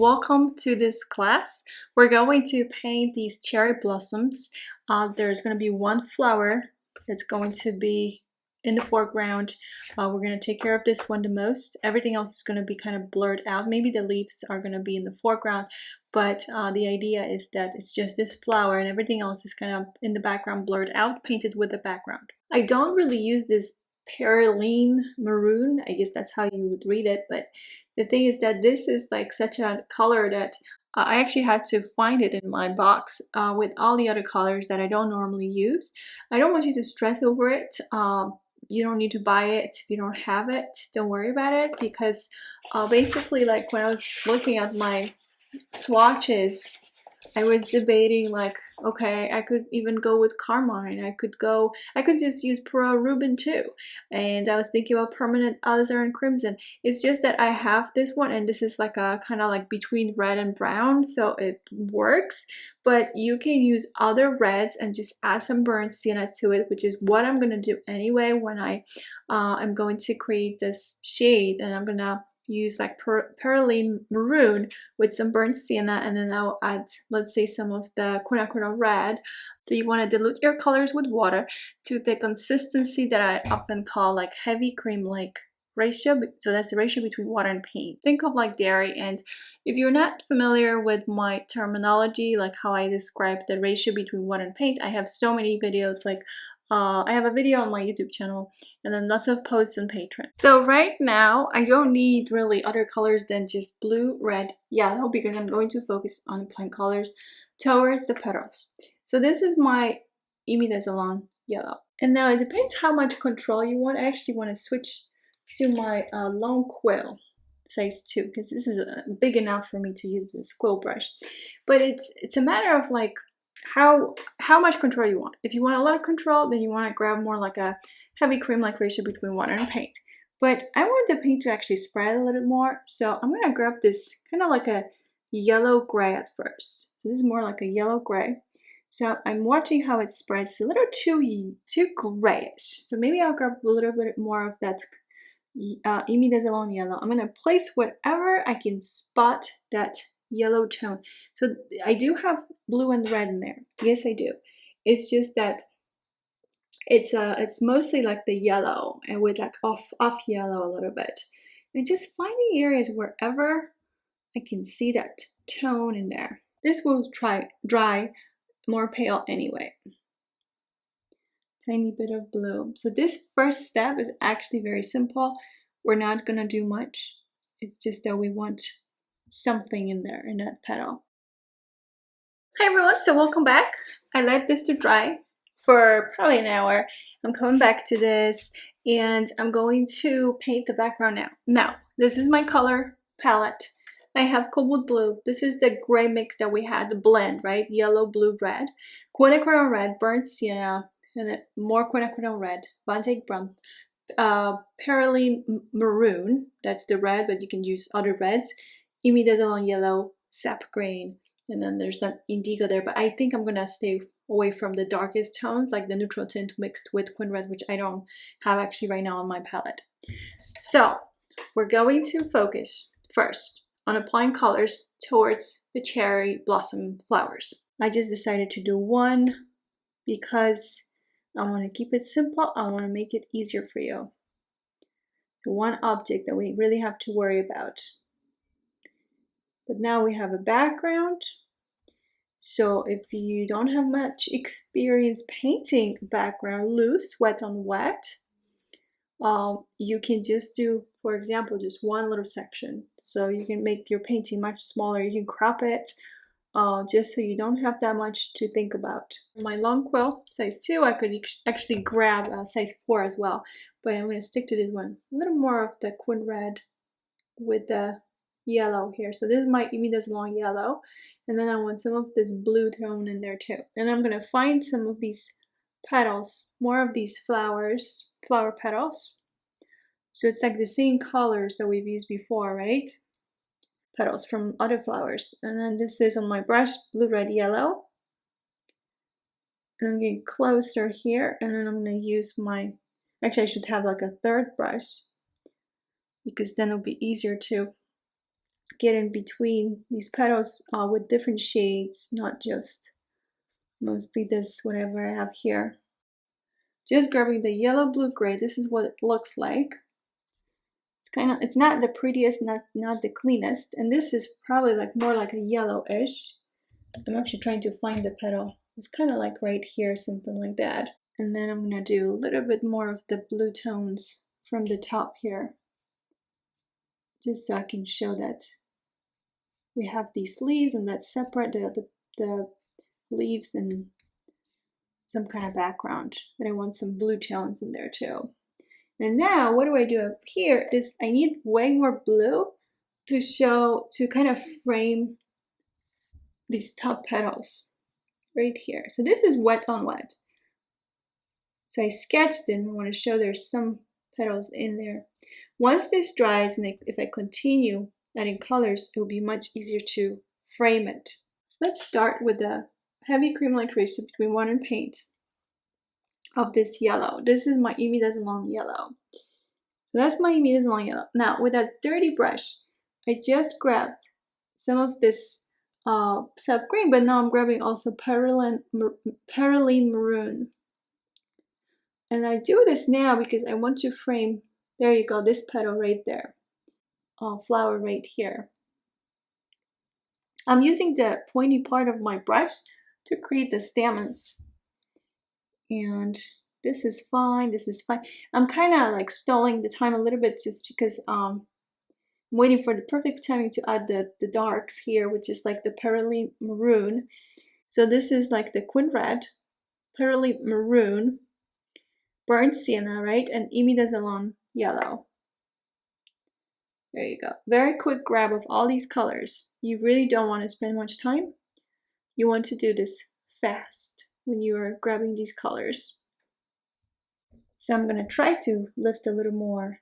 welcome to this class. We're going to paint these cherry blossoms. There's going to be one flower that's going to be in the foreground. We're going to take care of this one the most. Everything else is going to be kind of blurred out. Maybe the leaves are going to be in the foreground, but the idea is that it's just this flower and everything else is kind of in the background, blurred out, painted with the background. I don't really use this perylene maroon. I guess that's how you would read it, but the thing is that this is like such a color that I actually had to find it in my box with all the other colors that I don't normally use. I don't want you to stress over it. You don't need to buy it if you don't have it. Don't worry about it, because basically, like when I was looking at my swatches, I was debating like, okay, I could even go with carmine. I could just use pearl ruben too. And I was thinking about permanent alizarin crimson. It's just that I have this one, and this is like a kind of like between red and brown, so it works. But you can use other reds and just add some burnt sienna to it, which is what I'm gonna do anyway when I am going to create this shade, and I'm gonna use like perylene maroon with some burnt sienna, and then I'll add, let's say, some of the quinacridone red. So you want to dilute your colors with water to the consistency that I often call like heavy cream-like ratio. So that's the ratio between water and paint. Think of like dairy. And if you're not familiar with my terminology, like how I describe the ratio between water and paint, I have so many videos. Like I have a video on my YouTube channel, and then lots of posts on Patreon. So right now, I don't need really other colors than just blue, red, yellow, because I'm going to focus on applying colors towards the petals. So this is my imidazzolon yellow. And now it depends how much control you want. I actually want to switch to my long quill size 2, because this is big enough for me to use this quill brush. But it's a matter of like how much control you want. If you want a lot of control, then you want to grab more like a heavy cream-like ratio between water and paint. But I want the paint to actually spread a little more, so I'm gonna grab this kind of like a yellow gray at first. This is more like a yellow gray. So I'm watching how it spreads. It's a little too grayish, so maybe I'll grab a little bit more of that imidazzolon yellow. I'm gonna place whatever I can spot that yellow tone. So I do have blue and red in there. Yes, I do. It's just that it's mostly like the yellow, and with like off yellow a little bit. And just finding areas wherever I can see that tone in there. This will dry more pale anyway. Tiny bit of blue. So this first step is actually very simple. We're not gonna do much. It's just that we want something in there in that petal. Hi everyone, so welcome back. I let this to dry for probably an hour. I'm coming back to this, and I'm going to paint the background now. Now, this is my color palette. I have cobalt blue. This is the gray mix that we had, the blend, right? Yellow, blue, red. Quinacridone red, burnt sienna, and then more quinacridone red, Van Dyke brown. Perylene maroon, that's the red, but you can use other reds. Imidazzolon yellow, sap green, and then there's that indigo there, but I think I'm gonna stay away from the darkest tones, like the neutral tint mixed with quin red, which I don't have actually right now on my palette. So we're going to focus first on applying colors towards the cherry blossom flowers. I just decided to do one because I want to keep it simple. I want to make it easier for you. So one object that we really have to worry about. But now we have a background. So if you don't have much experience painting background loose, wet on wet, you can just do, for example, just one little section. So you can make your painting much smaller. You can crop it just so you don't have that much to think about. My long quill, size 2, I could actually grab a size 4 as well, but I'm going to stick to this one. A little more of the quin red with the yellow here. So this is my imidazzolon yellow, and then I want some of this blue tone in there too. And I'm going to find some of these petals, more of these flower petals. So it's like the same colors that we've used before, right? Petals from other flowers. And then this is on my brush, blue, red, yellow. And I'm getting closer here, and then I'm going to use my, actually I should have like a third brush, because then it'll be easier to get in between these petals with different shades, not just mostly this whatever I have here. Just grabbing the yellow, blue, gray. This is what it looks like. It's not the prettiest, not the cleanest, and this is probably like more like a yellowish. I'm actually trying to find the petal. It's kind of like right here, something like that. And then I'm gonna do a little bit more of the blue tones from the top here, just so I can show that we have these leaves and that's separate the leaves and some kind of background. But I want some blue tones in there too. And now what do I do up here is I need way more blue to kind of frame these top petals right here. So this is wet on wet. So I sketched it and I want to show there's some petals in there. Once this dries, and if I continue adding colors, it will be much easier to frame it. Let's start with the heavy cream-like ratio between water and paint of this yellow. This is my imidazzlant yellow. So that's my imidazzlant yellow. Now with that dirty brush, I just grabbed some of this sap green, but now I'm grabbing also perylene maroon. And I do this now because I want to frame, there you go, this petal right there, flower right here. I'm using the pointy part of my brush to create the stamens. And this is fine, this is fine. I'm kind of like stalling the time a little bit just because I'm waiting for the perfect timing to add the darks here, which is like the perylene maroon. So this is like the quin red, perylene maroon, burnt sienna, right? And imidazzlant yellow. There you go. Very quick grab of all these colors. You really don't want to spend much time. You want to do this fast when you are grabbing these colors. So I'm going to try to lift a little more.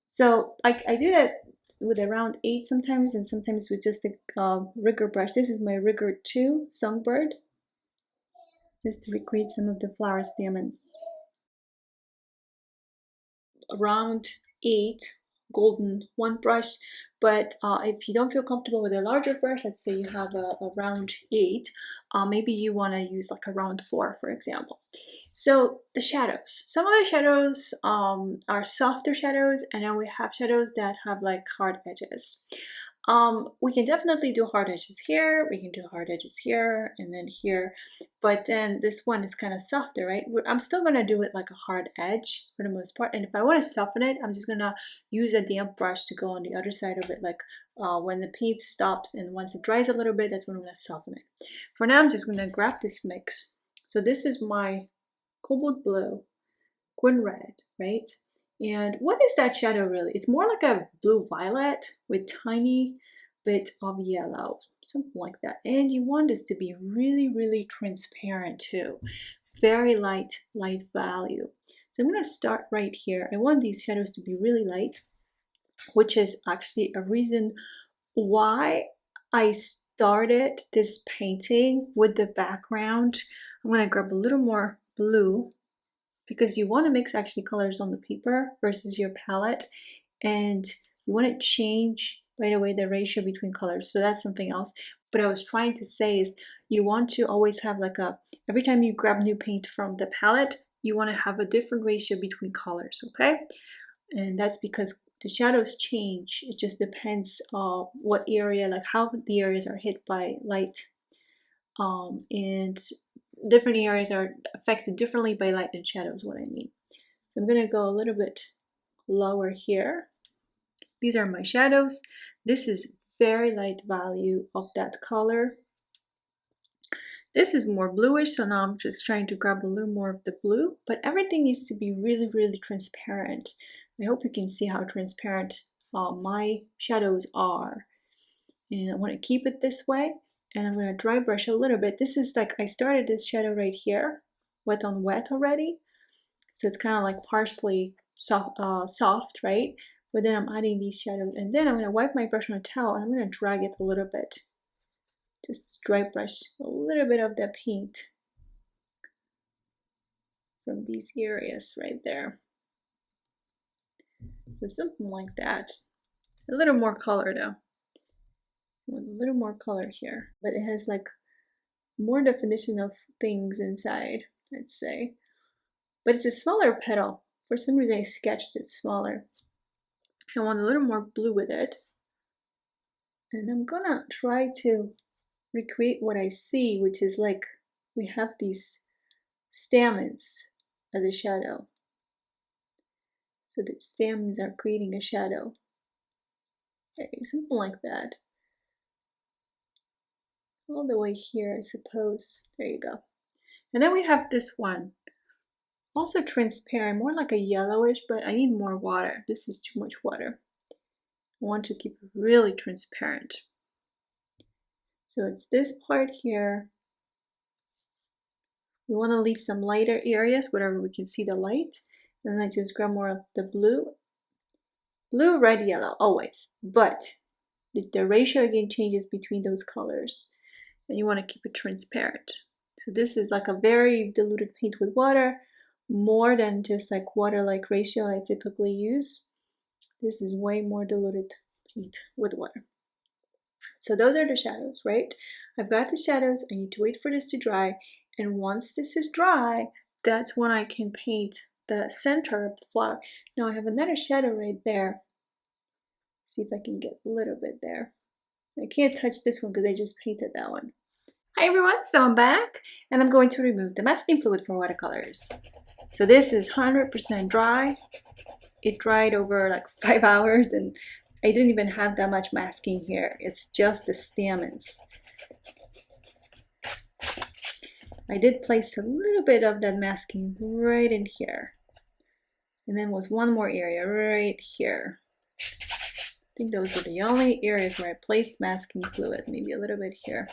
So I do that with a round 8 sometimes, and sometimes with just a rigger brush. This is my rigger 2 songbird, just to recreate some of the flower stamens. Around 8 golden one brush, but if you don't feel comfortable with a larger brush, let's say you have a round 8, maybe you want to use like a round 4, for example. So the shadows, some of the shadows are softer shadows, and then we have shadows that have like hard edges. We can definitely do hard edges here, we can do hard edges here, and then here, but then this one is kind of softer, right? I'm still going to do it like a hard edge for the most part, and if I want to soften it, I'm just going to use a damp brush to go on the other side of it, like when the paint stops, and once it dries a little bit, that's when I'm going to soften it. For now, I'm just going to grab this mix. So this is my cobalt blue, quin red, right? And what is that shadow really? It's more like a blue violet with tiny bit of yellow, something like that. And you want this to be really, really transparent too. Very light value. So I'm going to start right here. I want these shadows to be really light, which is actually a reason why I started this painting with the background. I'm going to grab a little more blue, because you want to mix actually colors on the paper versus your palette, and you want to change, by the way, the ratio between colors. So that's something else. But I was trying to say is you want to always have like every time you grab new paint from the palette, you want to have a different ratio between colors, okay? And that's because the shadows change. It just depends on what area, like how the areas are hit by light. And different areas are affected differently by light and shadows, what I mean. So I'm going to go a little bit lower here. These are my shadows. This is very light value of that color. This is more bluish, so now I'm just trying to grab a little more of the blue, but everything needs to be really, really transparent. I hope you can see how transparent my shadows are. And I want to keep it this way. And I'm going to dry brush a little bit. This is like, I started this shadow right here, wet on wet already. So it's kind of like partially soft, right? But then I'm adding these shadows. And then I'm going to wipe my brush on a towel and I'm going to drag it a little bit. Just dry brush a little bit of the paint from these areas right there. So something like that. A little more color though. A little more color here, but it has like more definition of things inside, I'd say. But it's a smaller petal. For some reason I sketched it smaller. I want a little more blue with it. And I'm gonna try to recreate what I see, which is like we have these stamens as a shadow. So the stamens are creating a shadow. Okay, something like that. All the way here, I suppose. There you go. And then we have this one. Also transparent, more like a yellowish, but I need more water. This is too much water. I want to keep it really transparent. So it's this part here. We want to leave some lighter areas wherever we can see the light. And then I just grab more of the blue. Blue, red, yellow, always. But the ratio again changes between those colors. And you want to keep it transparent. So this is like a very diluted paint with water, more than just like water-like ratio I typically use. This is way more diluted paint with water. So those are the shadows, right? I've got the shadows. I need to wait for this to dry. And once this is dry, that's when I can paint the center of the flower. Now I have another shadow right there. See if I can get a little bit there. I can't touch this one because I just painted that one. Hi everyone, so I'm back and I'm going to remove the masking fluid for watercolors. So this is 100% dry. It dried over like 5 hours and I didn't even have that much masking here. It's just the stamens. I did place a little bit of that masking right in here. And then was one more area right here. I think those were the only areas where I placed masking fluid, maybe a little bit here.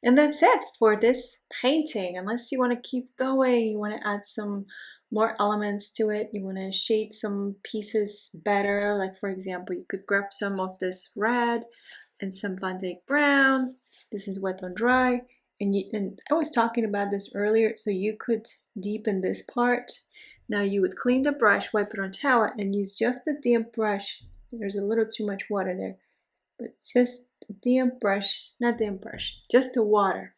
And that's it for this painting. Unless you want to keep going, you want to add some more elements to it, you want to shade some pieces better, like for example, you could grab some of this red and some Van Dyke brown. This is wet on dry. And I was talking about this earlier, so you could deepen this part. Now you would clean the brush, wipe it on towel, and use just a damp brush. There's a little too much water there, but just a damp brush, not damp brush, just the water,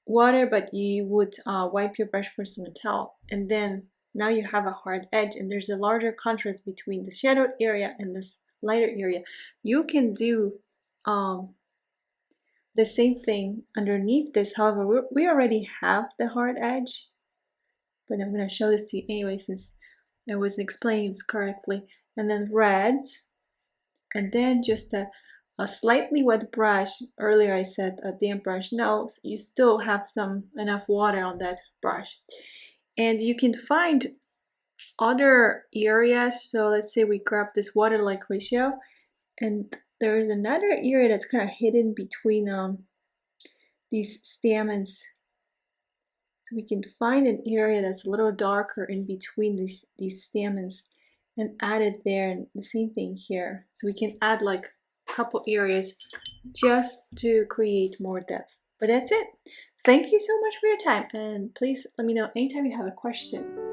but you would wipe your brush first on a towel, and then now you have a hard edge, and there's a larger contrast between the shadowed area and this lighter area. You can do the same thing underneath this. However, we already have the hard edge, but I'm going to show this to you anyway since I wasn't explaining this correctly. And then reds, and then just a slightly wet brush. Earlier I said a damp brush. No, you still have enough water on that brush. And you can find other areas. So let's say we grab this water-like ratio, and there is another area that's kind of hidden between these stamens. So we can find an area that's a little darker in between these stamens and add it there, and the same thing here. So we can add like a couple areas just to create more depth. But that's it. Thank you so much for your time, and please let me know anytime you have a question.